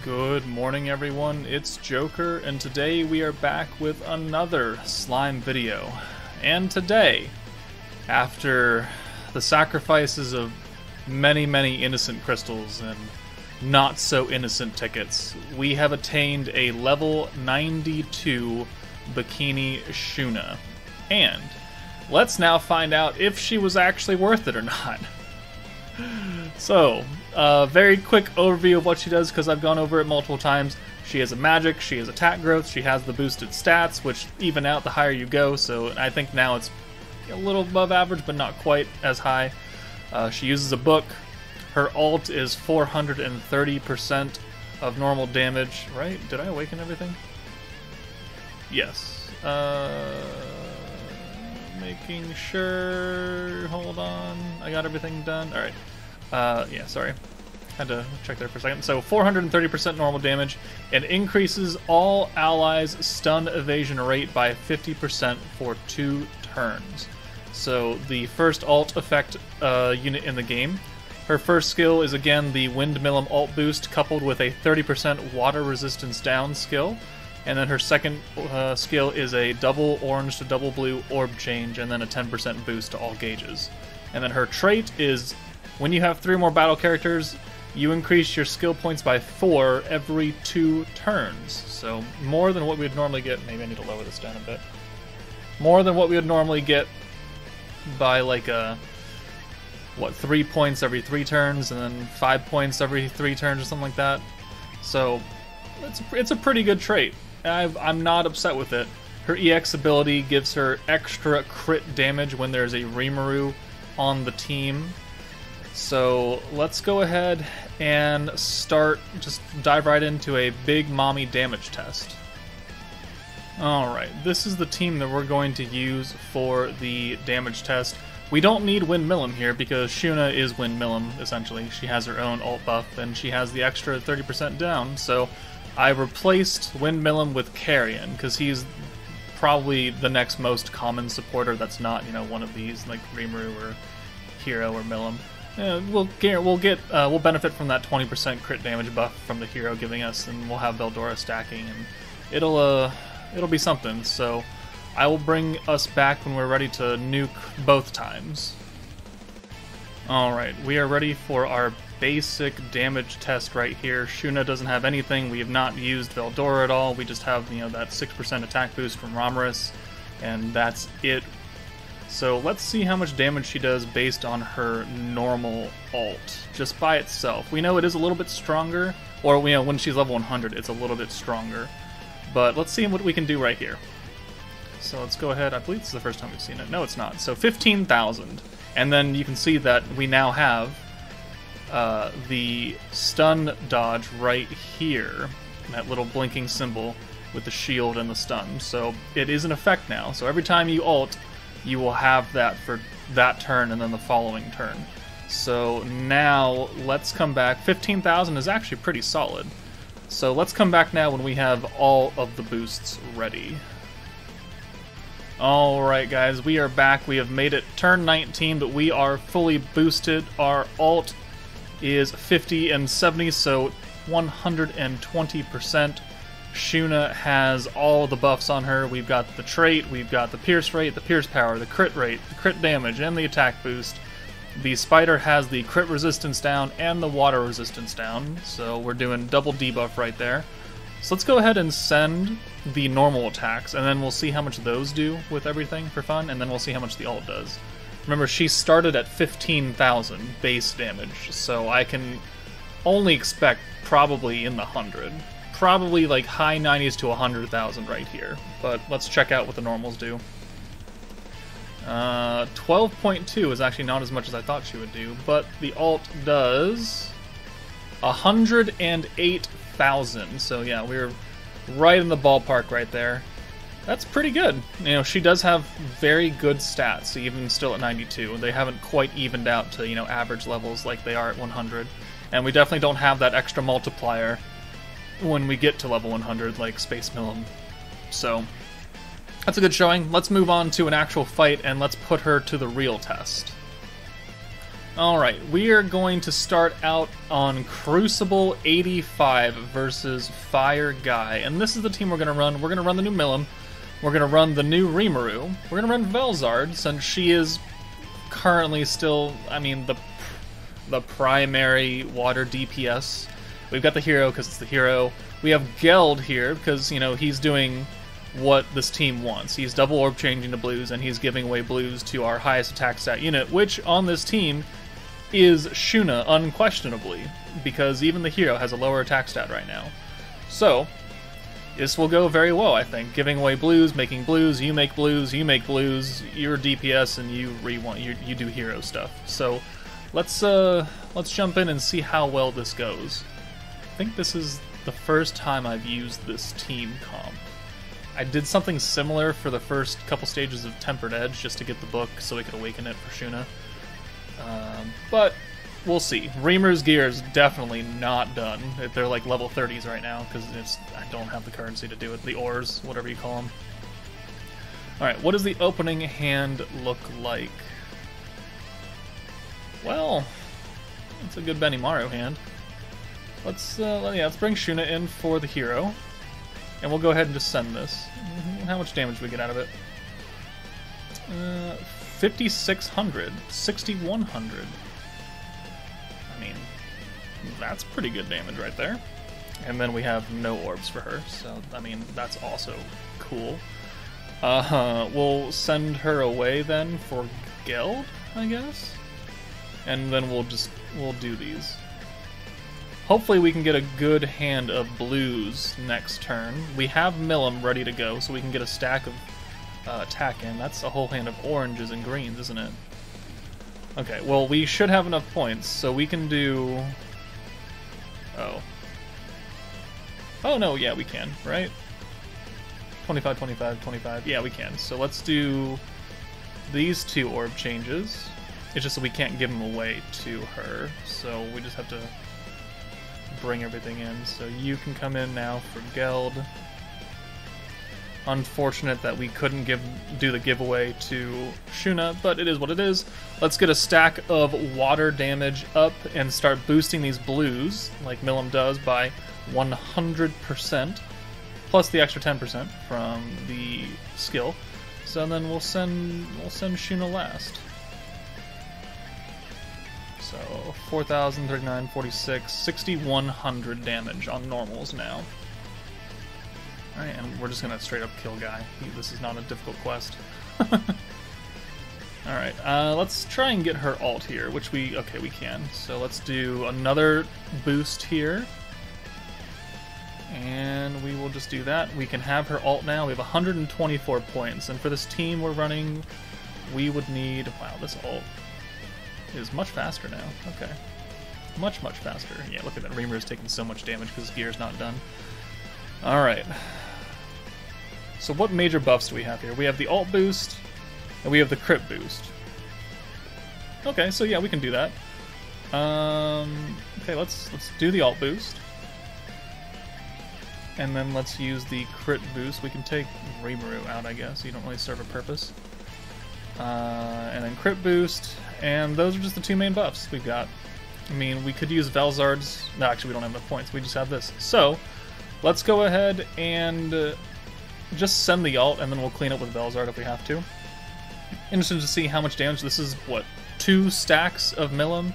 Good morning everyone, it's Joker, and today we are back with another slime video. And today, after the sacrifices of many innocent crystals and not so innocent tickets, we have attained a level 92 Bikini Shuna. And let's now find out if she was actually worth it or not. So, very quick overview of what she does, because I've gone over it multiple times. She has a magic, she has attack growth, she has the boosted stats, which even out the higher you go, so I think now it's a little above average, but not quite as high. She uses a book. Her ult is 430% of normal damage, right? Did I awaken everything? Yes. Making sure... Hold on. I got everything done. Alright. Yeah, sorry. Had to check there for a second. So 430% normal damage, and increases all allies' stun evasion rate by 50% for 2 turns. So the first ult effect unit in the game. Her first skill is again the MILIM ult boost coupled with a 30% water resistance down skill. And then her second skill is a double orange to double blue orb change, and then a 10% boost to all gauges. And then her trait is, when you have 3 or more battle characters, you increase your skill points by 4 every 2 turns. So more than what we would normally get. Maybe I need to lower this down a bit. More than what we would normally get by like a, 3 points every 3 turns, and then 5 points every 3 turns or something like that. So it's a pretty good trait. I'm not upset with it. Her EX ability gives her extra crit damage when there's a Rimuru on the team. So let's go ahead and just dive right into a big mommy damage test. Alright, this is the team that we're going to use for the damage test. We don't need MILIM here because Shuna is MILIM, essentially. She has her own ult buff and she has the extra 30% down, so I replaced MILIM with Carrion, because he's probably the next most common supporter that's not, one of these, like Rimuru or Hero or MILIM. We'll benefit from that 20% crit damage buff from the hero giving us, and we'll have Veldora stacking, and it'll be something. So I will bring us back when we're ready to nuke both times. Alright, we are ready for our basic damage test right here. Shuna doesn't have anything. We have not used Veldora at all. We just have, that 6% attack boost from Ramaris, and that's it. So let's see how much damage she does based on her normal ult, just by itself. We know it is a little bit stronger, or when she's level 100, it's a little bit stronger. But let's see what we can do right here. So let's go ahead. I believe this is the first time we've seen it. No, it's not. So 15,000. And then you can see that we now have the stun dodge right here, that little blinking symbol with the shield and the stun. So it is in effect now. So every time you ult, you will have that for that turn and then the following turn. So now let's come back. 15,000 is actually pretty solid. So let's come back now when we have all of the boosts ready. Alright guys, we are back. We have made it turn 19, but we are fully boosted. Our ult is 50 and 70, so 120%. Shuna has all the buffs on her. We've got the trait, we've got the pierce rate, the pierce power, the crit rate, the crit damage, and the attack boost. The spider has the crit resistance down and the water resistance down, so we're doing double debuff right there. So let's go ahead and send the normal attacks, and then we'll see how much those do with everything for fun, and then we'll see how much the ult does. Remember, she started at 15,000 base damage, so I can only expect probably in the 100. Probably like high 90s to 100,000 right here, but let's check out what the normals do. 12.2 is actually not as much as I thought she would do, but the ult does 108,000, so yeah, we're right in the ballpark right there. That's pretty good. She does have very good stats, even still at 92. They haven't quite evened out to, average levels like they are at 100, and we definitely don't have that extra multiplier when we get to level 100 like Space MILIM. So that's a good showing. Let's move on to an actual fight and let's put her to the real test. Alright, we are going to start out on Crucible 85 versus Fire Guy. And this is the team we're going to run. We're going to run the new MILIM. We're going to run the new Rimuru. We're going to run Velzard, since she is currently still, I mean, the primary water DPS. We've got the hero because it's the hero. We have Geld here because, you know, he's doing what this team wants. He's double orb changing to blues, and he's giving away blues to our highest attack stat unit, which on this team is Shuna, unquestionably, because even the hero has a lower attack stat right now. So, this will go very well, I think. Giving away blues, making blues, you make blues, you make blues, you're DPS, and you do hero stuff. So, let's jump in and see how well this goes. I think this is the first time I've used this team comp. I did something similar for the first couple stages of Tempered Edge, just to get the book so we could awaken it for Shuna. But we'll see. Rimuru's gear is definitely not done. They're like level 30s right now, because I don't have the currency to do it. The ores, whatever you call them. Alright, what does the opening hand look like? Well, it's a good Benimaru hand. Let's bring Shuna in for the hero. And we'll go ahead and just send this. How much damage do we get out of it? 5,600, 6,100. I mean, that's pretty good damage right there. And then we have no orbs for her, so, I mean, that's also cool. We'll send her away then for Geld, I guess? And then we'll do these. Hopefully we can get a good hand of blues next turn. We have MILIM ready to go, so we can get a stack of attack in. That's a whole hand of oranges and greens, isn't it? Okay, well, we should have enough points, so we can do... Oh. Oh, no, yeah, we can, right? 25, 25, 25. Yeah, we can. So let's do these two orb changes. It's just that we can't give them away to her, so we just have to bring everything in. So you can come in now for Geld. Unfortunate that we couldn't do the giveaway to Shuna, but it is what it is. Let's get a stack of water damage up and start boosting these blues, like MILIM does, by 100%, plus the extra 10% from the skill. So then we'll send Shuna last. So 4,000, 39, 46, 6,100 damage on normals now. Alright, and we're just gonna straight up kill Guy. This is not a difficult quest. Alright, let's try and get her ult here, which we can. So let's do another boost here. And we will just do that. We can have her ult now. We have 124 points, and for this team we're running, we would need... Wow, this ult is much faster now. Okay. Much faster. Yeah, look at that. Rimuru's taking so much damage because his gear's not done. Alright. So what major buffs do we have here? We have the ult boost, and we have the crit boost. Okay, so yeah, we can do that. Okay, let's do the ult boost. And then let's use the crit boost. We can take Rimuru out, I guess. You don't really serve a purpose. And then crit boost, and those are just the two main buffs we've got. I mean, we could use Velzard's... No, actually, we don't have enough points. We just have this. So, let's go ahead and just send the ult, and then we'll clean up with Velzard if we have to. Interested to see how much damage. This is, what, 2 stacks of MILIM?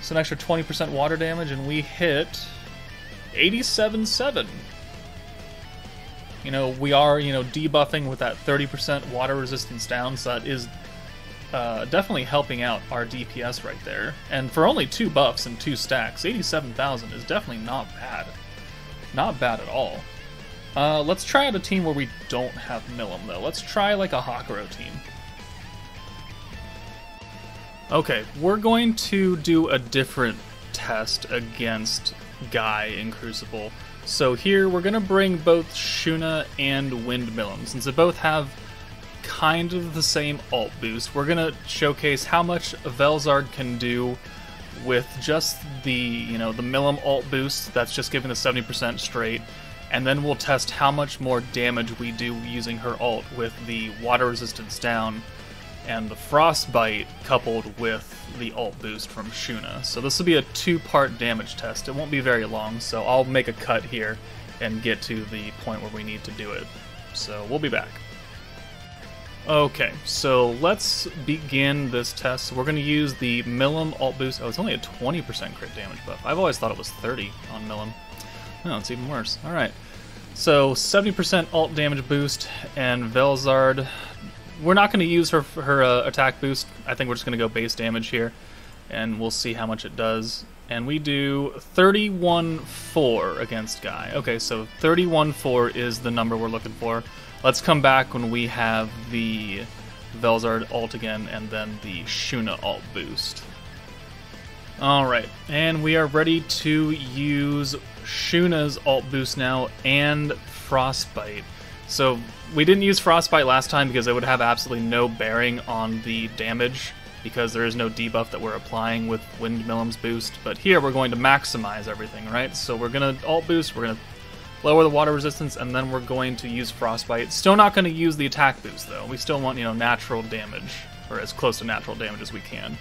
So an extra 20% water damage, and we hit 87.7. You know, we are, debuffing with that 30% water resistance down, so that is definitely helping out our DPS right there. And for only 2 buffs and 2 stacks, 87,000 is definitely not bad. Not bad at all. Let's try out a team where we don't have MILIM, though. Let's try, like, a Hakuro team. Okay, we're going to do a different test against Guy in Crucible. So here, we're going to bring both Shuna and Wind MILIM. Since they both have kind of the same ult boost, we're going to showcase how much Velzard can do with just the, the MILIM ult boost that's just giving the 70% straight, and then we'll test how much more damage we do using her ult with the water resistance down and the Frostbite coupled with the ult boost from Shuna. So this will be a 2-part damage test. It won't be very long, so I'll make a cut here and get to the point where we need to do it. So we'll be back. Okay, so let's begin this test. We're going to use the MILIM ult boost. Oh, it's only a 20% crit damage buff. I've always thought it was 30 on MILIM. No, it's even worse. Alright, so 70% ult damage boost, and Velzard, we're not going to use her attack boost. I think we're just going to go base damage here, and we'll see how much it does. And we do 31-4 against Guy. Okay, so 31-4 is the number we're looking for. Let's come back when we have the Velzard ult again, and then the Shuna ult boost. Alright, and we are ready to use Shuna's ult boost now, and Frostbite. So, we didn't use Frostbite last time because it would have absolutely no bearing on the damage, because there is no debuff that we're applying with Windmillim's boost. But here we're going to maximize everything, right? So we're going to ult boost, we're going to lower the water resistance, and then we're going to use Frostbite. Still not going to use the attack boost, though. We still want, natural damage, or as close to natural damage as we can.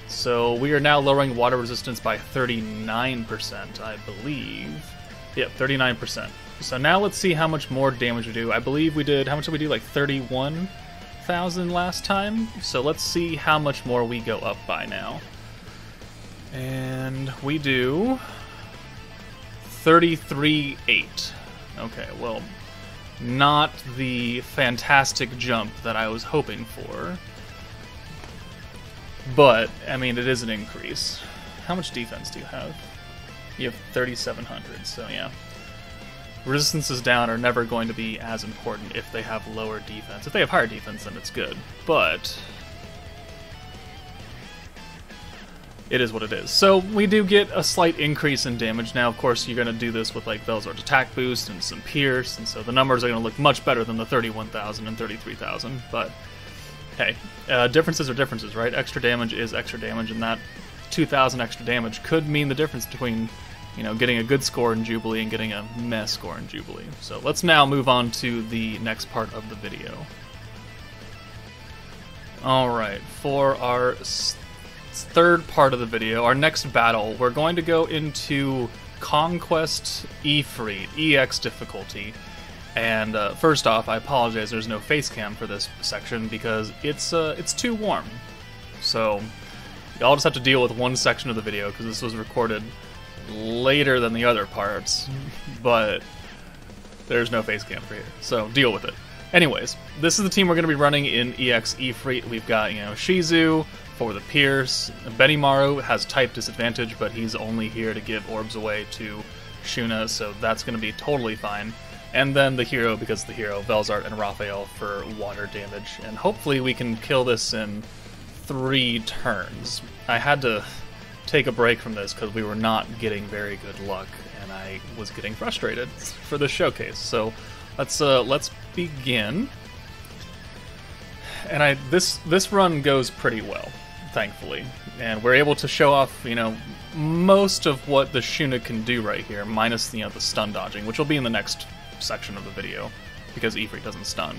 So we are now lowering water resistance by 39%, I believe. Yep, 39%. So now let's see how much more damage we do. I believe we did, how much did we do? Like 31,000 last time? So let's see how much more we go up by now. And we do 33.8. Okay, well, not the fantastic jump that I was hoping for. But, I mean, it is an increase. How much defense do you have? You have 3,700, so yeah. Resistances down are never going to be as important if they have lower defense. If they have higher defense, then it's good. But it is what it is. So we do get a slight increase in damage. Now, of course, you're going to do this with like Velzard's attack boost and some pierce, and so the numbers are going to look much better than the 31,000 and 33,000. But hey, differences are differences, right? Extra damage is extra damage, and that 2,000 extra damage could mean the difference between, getting a good score in Jubilee and getting a meh score in Jubilee. So let's now move on to the next part of the video. Alright, for our third part of the video, our next battle, we're going to go into Conquest Ifrit, EX difficulty. And first off, I apologize, there's no face cam for this section because it's too warm. So y'all just have to deal with one section of the video because this was recorded later than the other parts, but there's no face cam for here, so deal with it. Anyways, this is the team we're going to be running in EX Ifrit. We've got, Shizu for the Pierce. Benimaru has type disadvantage, but he's only here to give orbs away to Shuna, so that's going to be totally fine. And then the hero, because the hero, Velzard and Raphael for water damage. And hopefully we can kill this in 3 turns. I had to take a break from this because we were not getting very good luck, and I was getting frustrated for the showcase. So let's begin. And this run goes pretty well, thankfully, and we're able to show off most of what the Shuna can do right here, minus the stun dodging, which will be in the next section of the video because Ifrit doesn't stun.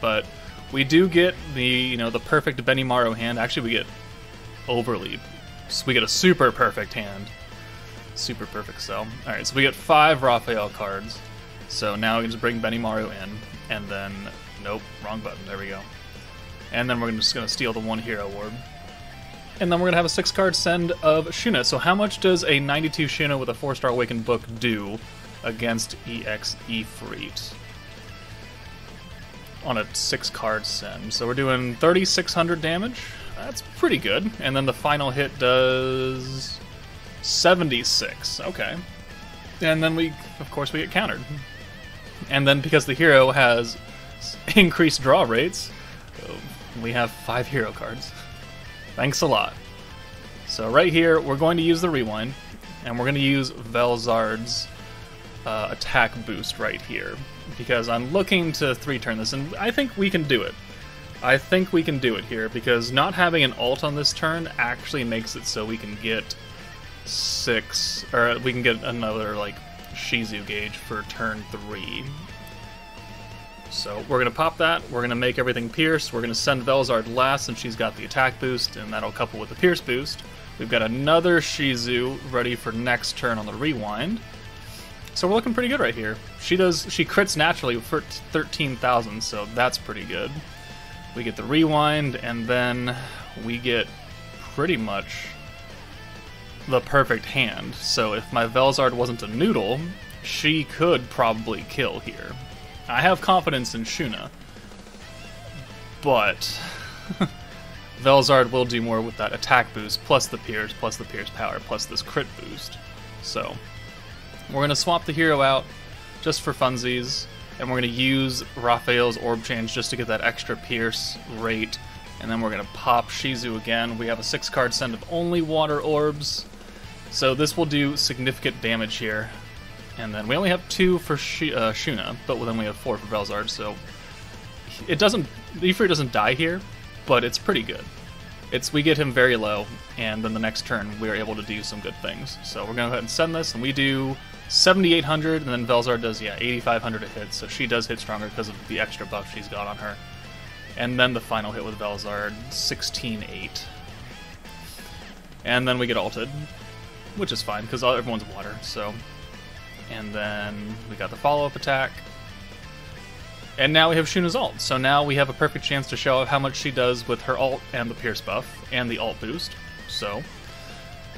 But we do get the the perfect Benimaru hand. Actually, we get overly. So we get a super perfect hand. Super perfect cell. Alright, so we get 5 Raphael cards. So now we can just bring Benimaru in, and then... Nope, wrong button. There we go. And then we're just going to steal the 1 hero orb. And then we're going to have a 6-card send of Shuna. So how much does a 92 Shuna with a 4-star Awakened Book do against EX Ifrit on a 6-card send? So we're doing 3,600 damage. That's pretty good. And then the final hit does 76. Okay. And then of course, we get countered. And then because the hero has increased draw rates, we have 5 hero cards. Thanks a lot. So right here, we're going to use the rewind, and we're going to use Velzard's attack boost right here, because I'm looking to 3-turn this, and I think we can do it. I think we can do it here, because not having an ult on this turn actually makes it so we can get 6, or we can get another, Shizu gauge for turn 3. So we're going to pop that, we're going to make everything pierce, we're going to send Velzard last since she's got the attack boost, and that'll couple with the pierce boost. We've got another Shizu ready for next turn on the rewind. So we're looking pretty good right here. She crits naturally for 13,000, so that's pretty good. We get the rewind, and then we get pretty much the perfect hand. So if my Velzard wasn't a noodle, she could probably kill here. I have confidence in Shuna, but Velzard will do more with that attack boost, plus the pierce power, plus this crit boost. So we're going to swap the hero out just for funsies, and we're going to use Raphael's orb change just to get that extra pierce rate, and then we're going to pop Shizu again. We have a 6-card send of only water orbs, so this will do significant damage here. And then we only have 2 for Shuna, but then we have 4 for Velzard, so it doesn't, Ifrit doesn't die here, but it's pretty good. We get him very low, and then the next turn we're able to do some good things. So we're going to go ahead and send this, and we do 7,800, and then Velzard does, 8,500 a hit, so she does hit stronger because of the extra buff she's got on her. And then the final hit with Velzard, 16,800. And then we get ulted, which is fine, because everyone's water, so... And then we got the follow-up attack. And now we have Shuna's ult. So now we have a perfect chance to show how much she does with her ult and the pierce buff and the ult boost. So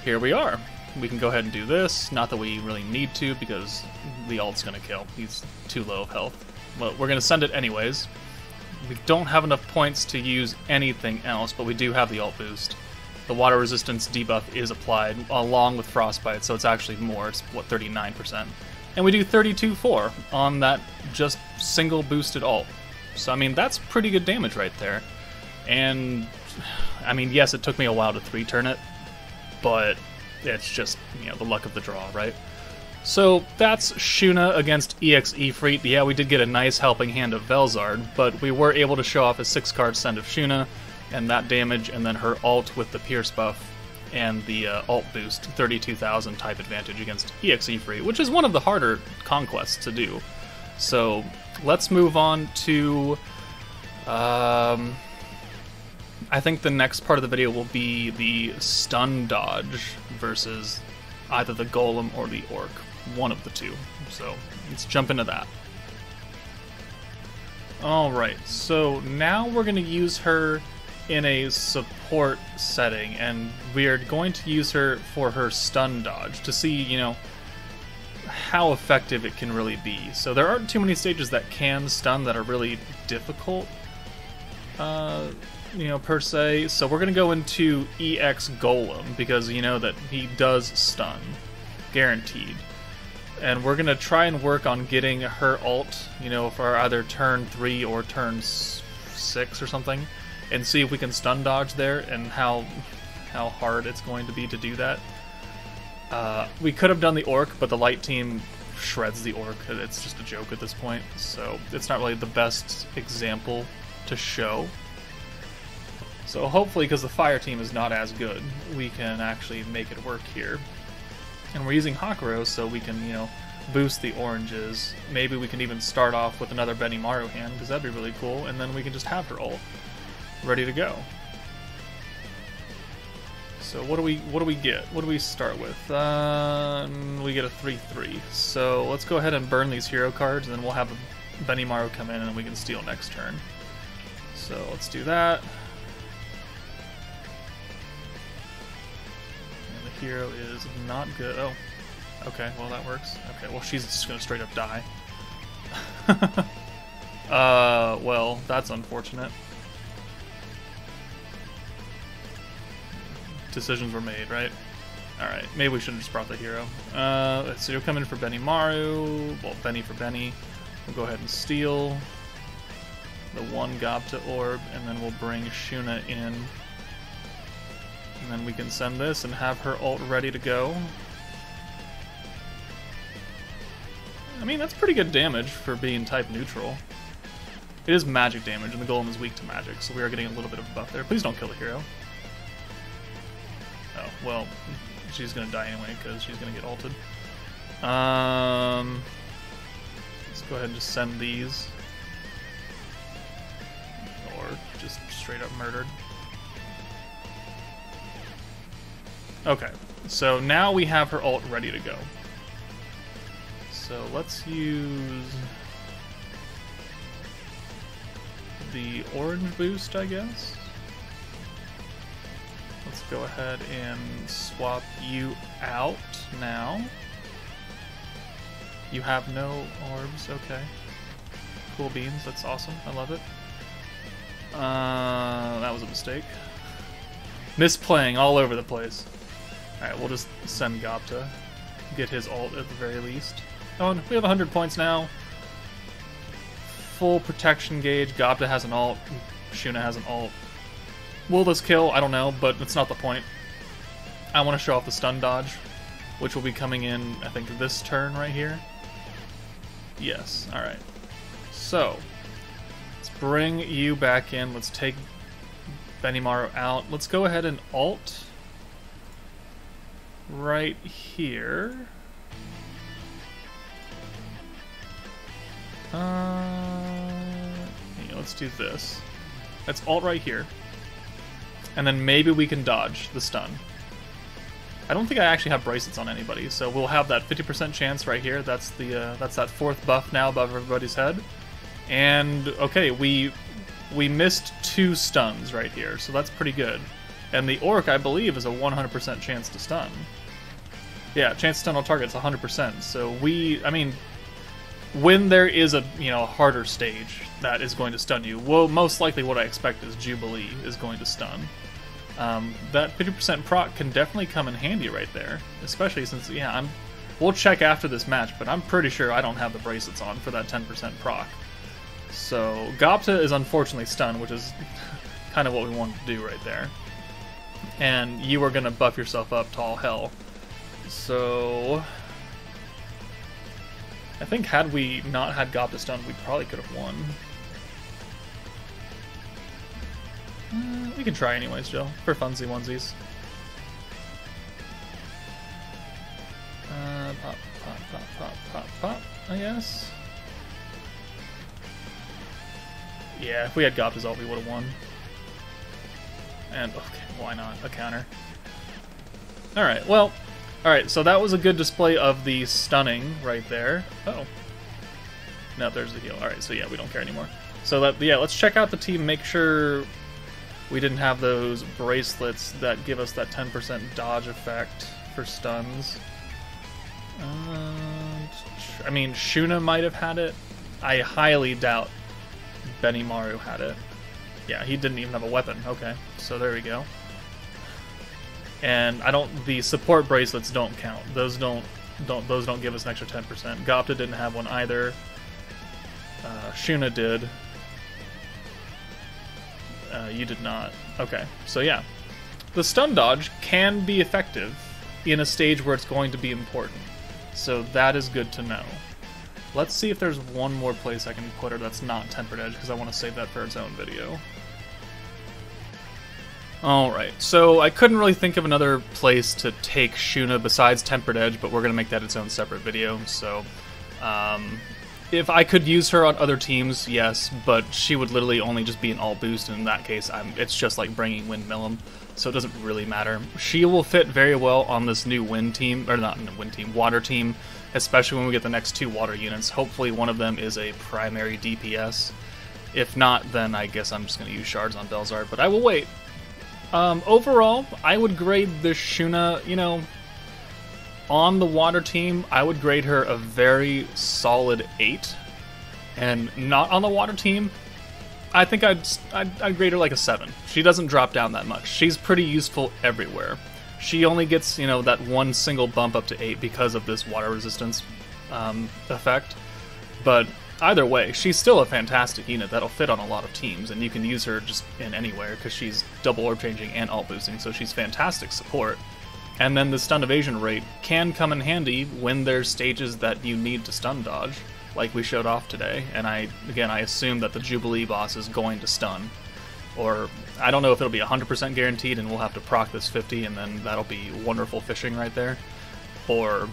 here we are. We can go ahead and do this. Not that we really need to because the ult's going to kill. He's too low of health. But we're going to send it anyways. We don't have enough points to use anything else, but we do have the ult boost. The water resistance debuff is applied along with frostbite, so it's actually more. It's, what, 39%. And we do 32-4 on that just single boosted ult. So, I mean, that's pretty good damage right there. And, I mean, yes, it took me a while to 3-turn it, but it's just, the luck of the draw, right? So, that's Shuna against EX Ifrit. Yeah, we did get a nice helping hand of Velzard, but we were able to show off a 6-card send of Shuna, and that damage, and then her ult with the pierce buff and the ult boost, 32,000 type advantage against EX Ifrit, which is one of the harder conquests to do. So let's move on to, I think the next part of the video will be the stun dodge versus either the golem or the orc, one of the two. So let's jump into that. Alright, so now we're going to use her in a support setting, and we are going to use her for her stun dodge to see, how effective it can really be. So there aren't too many stages that can stun that are really difficult, per se. So we're going to go into EX Golem, because that he does stun, guaranteed. And we're going to try and work on getting her ult, for either turn 3 or turn 6 or something, and see if we can stun dodge there and how hard it's going to be to do that. We could have done the orc, but the light team shreds the orc. It's just a joke at this point, so it's not really the best example to show. So hopefully, because the fire team is not as good, we can actually make it work here. And we're using Hakuro, so we can, boost the oranges. Maybe we can even start off with another Benimaru hand, because that'd be really cool, and then we can just have her ult ready to go. So what do we get? What do we start with? We get a 3/3. So let's go ahead and burn these hero cards, and then we'll have a Benimaru come in, and we can steal next turn. So let's do that. And the hero is not good. Oh, okay. Well, that works. Okay. Well, she's just gonna straight up die. Well, that's unfortunate. Decisions were made, right? Alright, maybe we should have just brought the hero. So you'll come in for Benimaru, well, Benny for Benny. We'll go ahead and steal the one Gobta orb, and then we'll bring Shuna in. And then we can send this and have her ult ready to go. I mean, that's pretty good damage for being type neutral. It is magic damage, and the golem is weak to magic, so we are getting a little bit of a buff there. Please don't kill the hero. Oh, well, she's going to die anyway because she's going to get ulted. Let's go ahead and just send these. just straight up murdered. Okay, so now we have her ult ready to go. So let's use the orange boost, I guess. Let's go ahead and swap you out now. You have no orbs, okay. Cool beans, that's awesome, I love it. That was a mistake. Misplaying all over the place. Alright, we'll just send Gop to get his ult at the very least. Oh, and we have 100 points now. Full protection gauge, Gopta has an ult, Shuna has an ult. Will this kill? I don't know, but that's not the point. I want to show off the stun dodge, which will be coming in, I think, this turn right here. Yes, alright. So, let's bring you back in. Let's take Benimaru out. Let's go ahead and ult right here. Yeah, let's do this. Let's ult right here. And then maybe we can dodge the stun. I don't think I actually have bracelets on anybody, so we'll have that 50% chance right here. That's the that's that 4th buff now above everybody's head. And okay, we missed 2 stuns right here, so that's pretty good. And the orc, I believe, is a 100% chance to stun. Yeah, chance to stun on target is 100%. So I mean, when there is a harder stage that is going to stun you, well, most likely what I expect is Jubilee is going to stun. That 50% proc can definitely come in handy right there, especially since, yeah, we'll check after this match, but I'm pretty sure I don't have the bracelets on for that 10% proc. So Gopta is unfortunately stunned, which is kind of what we wanted to do right there. And you are going to buff yourself up to all hell. So I think had we not had Gopta stunned, we probably could have won. We can try anyways, Joe, for funsies onesies. Pop, pop, pop, pop, pop, pop, I guess. Yeah, if we had Gopta's ult, we would have won. And, okay, why not? A counter. Alright, well, alright, so that was a good display of the stunning right there. Uh-oh. No, there's the heal. Alright, so yeah, we don't care anymore. So, yeah, let's check out the team, make sure we didn't have those bracelets that give us that 10% dodge effect for stuns. I mean, Shuna might have had it. I highly doubt Benimaru had it. Yeah, he didn't even have a weapon. Okay, so there we go. And the support bracelets don't count. Those don't give us an extra 10%. Gopta didn't have one either. Shuna did. You did not. Okay, so yeah. The stun dodge can be effective in a stage where it's going to be important. So that is good to know. Let's see if there's one more place I can put her that's not Tempered Edge, because I want to save that for its own video. Alright, so I couldn't really think of another place to take Shuna besides Tempered Edge, but we're going to make that its own separate video, so... if I could use her on other teams, yes, but she would literally only just be an all boost, and in that case, it's just like bringing MILIM, so it doesn't really matter. She will fit very well on this new wind team, or not wind team, water team, especially when we get the next 2 water units. Hopefully one of them is a primary DPS. If not, then I guess I'm just going to use shards on Belzard, but I will wait. Overall, I would grade this Shuna, on the water team, I would grade her a very solid 8. And not on the water team, I think I'd grade her like a 7. She doesn't drop down that much. She's pretty useful everywhere. She only gets, that one single bump up to 8 because of this water resistance effect. But either way, she's still a fantastic unit that'll fit on a lot of teams, and you can use her just in anywhere because she's double orb changing and alt boosting, so she's fantastic support. And then the stun evasion rate can come in handy when there's stages that you need to stun dodge, like we showed off today. And I assume that the Jubilee boss is going to stun. Or, I don't know if it'll be 100% guaranteed and we'll have to proc this 50 and then that'll be wonderful fishing right there. Or,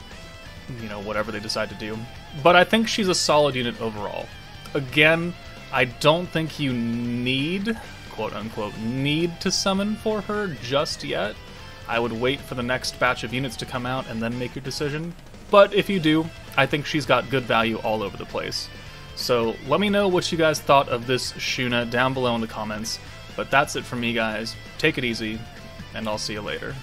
whatever they decide to do. But I think she's a solid unit overall. Again, I don't think you need, quote-unquote need to summon for her just yet. I would wait for the next batch of units to come out and then make your decision. But if you do, I think she's got good value all over the place. So let me know what you guys thought of this Shuna down below in the comments. But that's it from me, guys. Take it easy, and I'll see you later.